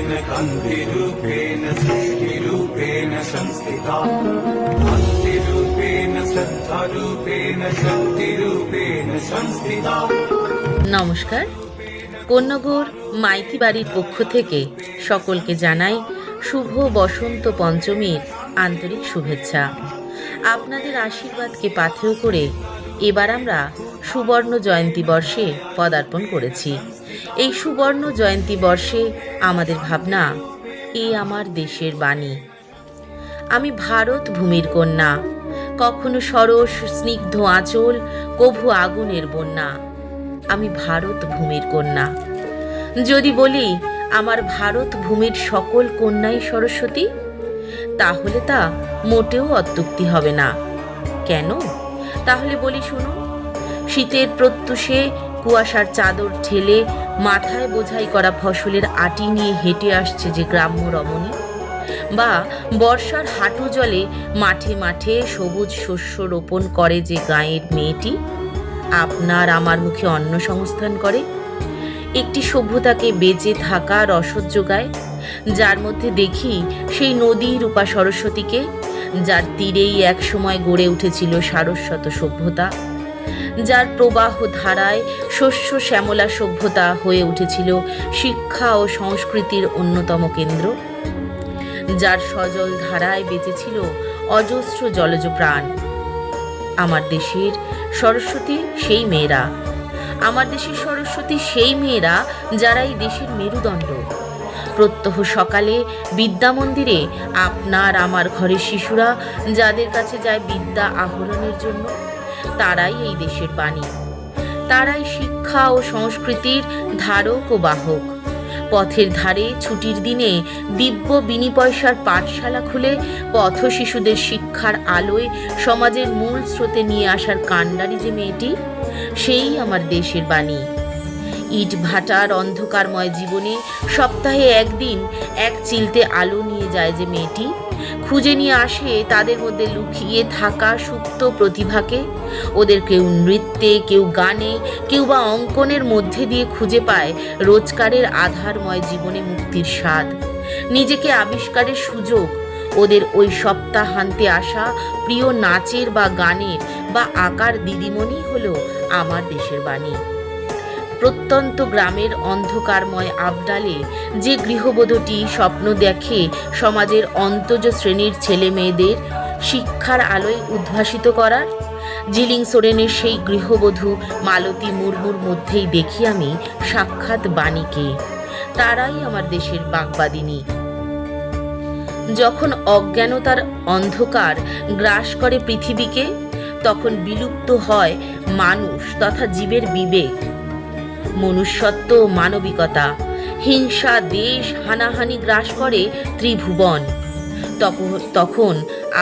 रूपेण कान्तिरूपेण सृष्टिरूपेण संस्थिता भक्तिरूपेण श्रद्धारूपेण शक्तिरूपेण संस्थिता। নমস্কার। কোন্নগর মাইতি বাড়ির পক্ষ থেকে সকলকে জানাই শুভ বসন্ত পঞ্চমীর আন্তরিক শুভেচ্ছা। আপনাদের আশীর্বাদকে পাথেয় করে এবার আমরা সুবর্ণ জয়ন্তী বর্ষে পদার্পণ করেছি। এই সুবর্ণ জয়ন্তী বর্ষে আমাদের ভাবনা, এ আমার দেশের বাণী। আমি ভারত ভূমির কন্যা, কখনো সরস স্নিগ্ধ আঁচল, কভু আগুনের বন্যা। আমি ভারত ভূমির কন্যা। যদি বলি আমার ভারত ভূমির সকল কন্যাই সরস্বতী, তাহলে তা মোটেও অত্যুক্তি হবে না। কেন? তাহলে বলি শুনুন। শীতের প্রত্যুষে কুয়াশার চাদর ঠেলে মাথায় বোঝাই করা ফসলের আটি নিয়ে হেঁটে আসছে যে গ্রাম্য রমণী, বা বর্ষার হাঁটু জলে মাঠে মাঠে সবুজ শস্য রোপণ করে যে গাঁয়ের মেয়েটি আপনার আমার মুখে অন্ন সংস্থান করে, একটি সভ্যতাকে বেঁচে থাকা রসদ যোগায়, যার মধ্যে দেখি সেই নদী রূপা সরস্বতীকে, যার তীরেই এক সময় গড়ে উঠেছিল সারস্বত সভ্যতা, যার প্রবাহ ধারায় শস্য শ্যামলা সভ্যতা হয়ে উঠেছিল শিক্ষা ও সংস্কৃতির অন্যতম কেন্দ্র, যার সজল ধারায় বেঁচেছিল অজস্র জলজ প্রাণ। আমার দেশের সরস্বতী সেই মেয়েরা, আমার দেশের সরস্বতী সেই মেয়েরা যারা এই দেশের মেরুদণ্ড। প্রত্যহ সকালে বিদ্যা মন্দিরে আপনার আমার ঘরের শিশুরা যাদের কাছে যায় বিদ্যা আহরণের জন্য, তারাই এই দেশের বাণী, তারাই শিক্ষা ও সংস্কৃতির ধারক ও বাহক। পথের ধারে ছুটির দিনে দিব্য বিনিপয়সার পাঠশালা খুলে পথ শিশুদের শিক্ষার আলোয় সমাজের মূল স্রোতে নিয়ে আসার কাণ্ডারি যে মেয়েটি, সেই আমার দেশের বাণী। ইট ভাটার অন্ধকারময় জীবনে সপ্তাহে একদিন এক চিলতে আলো নিয়ে যায় যে মেয়েটি, খুঁজে নিয়ে আসে তাদের মধ্যে লুকিয়ে থাকা সুপ্ত প্রতিভাকে। ওদের কেউ নৃত্যে, কেউ গানে, কেউ বা অঙ্কনের মধ্যে দিয়ে খুঁজে পায় রোজগারের আধারময় জীবনে মুক্তির স্বাদ, নিজেকে আবিষ্কারের সুযোগ। ওদের ওই সপ্তাহান্তে আসা প্রিয় নাচের বা গানের বা আঁকার দিদিমণি হলো আমার দেশের বাণী। প্রত্যন্ত গ্রামের অন্ধকারময় আবডালে যে গৃহবধূটি স্বপ্ন দেখে সমাজের অন্তজ শ্রেণীর ছেলে মেয়েদের শিক্ষার আলোয় উদ্ভাসিত করার, জিলিং সোরেনের সেই গৃহবধূ মালতী মুর্মুর মধ্যেই দেখি আমি সাক্ষাৎ বাণীকে। তারাই আমার দেশের বাগবাদিনী। যখন অজ্ঞানতার অন্ধকার গ্রাস করে পৃথিবীকে, তখন বিলুপ্ত হয় মানুষ তথা জীবের বিবেক, মনুষ্যত্ব, মানবিকতা। হিংসা, দেশ, হানাহানি গ্রাস করে ত্রিভুবন। তখন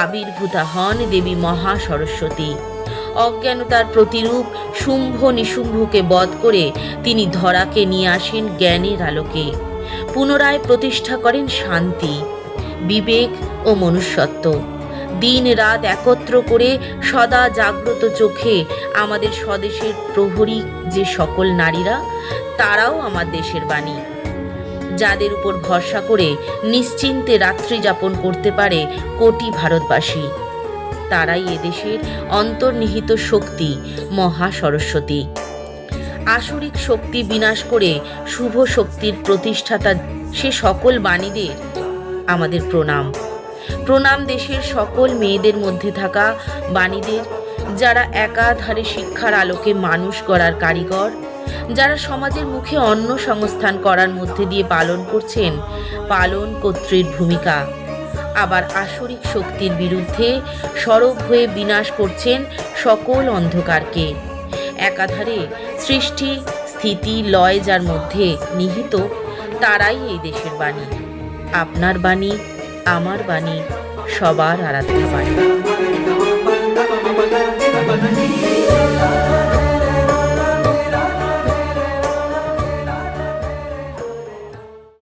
আবির্ভূতা হন দেবী মহা সরস্বতী। অজ্ঞানতার প্রতিরূপ শুম্ভ নিশুম্ভকে বধ করে তিনি ধরাকে নিয়ে আসেন জ্ঞানের আলোকে, পুনরায় প্রতিষ্ঠা করেন শান্তি, বিবেক ও মনুষ্যত্ব। দিন রাত একত্র করে সদা জাগ্রত চোখে আমাদের স্বদেশের প্রহরী যে সকল নারীরা, তারাও আমার দেশের বাণী, যাদের উপর ভরসা করে নিশ্চিন্তে রাত্রি যাপন করতে পারে কোটি ভারতবাসী। তারাই এদেশের অন্তর্নিহিত শক্তি, মহা সরস্বতী। আসরিক শক্তি বিনাশ করে শুভ শক্তির প্রতিষ্ঠাতা সে সকল বাণীদের আমাদের প্রণাম। প্রণাম দেশের সকল মেয়েদের মধ্যে থাকা বাণীদের, যারা একাধারে শিক্ষার আলোকে মানুষ গড়ার কারিগর, যারা সমাজের মুখে অন্ন সংস্থান করার মধ্যে দিয়ে পালন করছেন পালন কর্ত্রীর ভূমিকা, আবার আসরিক শক্তির বিরুদ্ধে সরব হয়ে বিনাশ করছেন সকল অন্ধকারকে। একাধারে সৃষ্টি, স্থিতি, লয় যার মধ্যে নিহিত, তারাই এই দেশের বাণী, আপনার বাণী, আমার বাণী, সবার আরাধ্যা বাণী।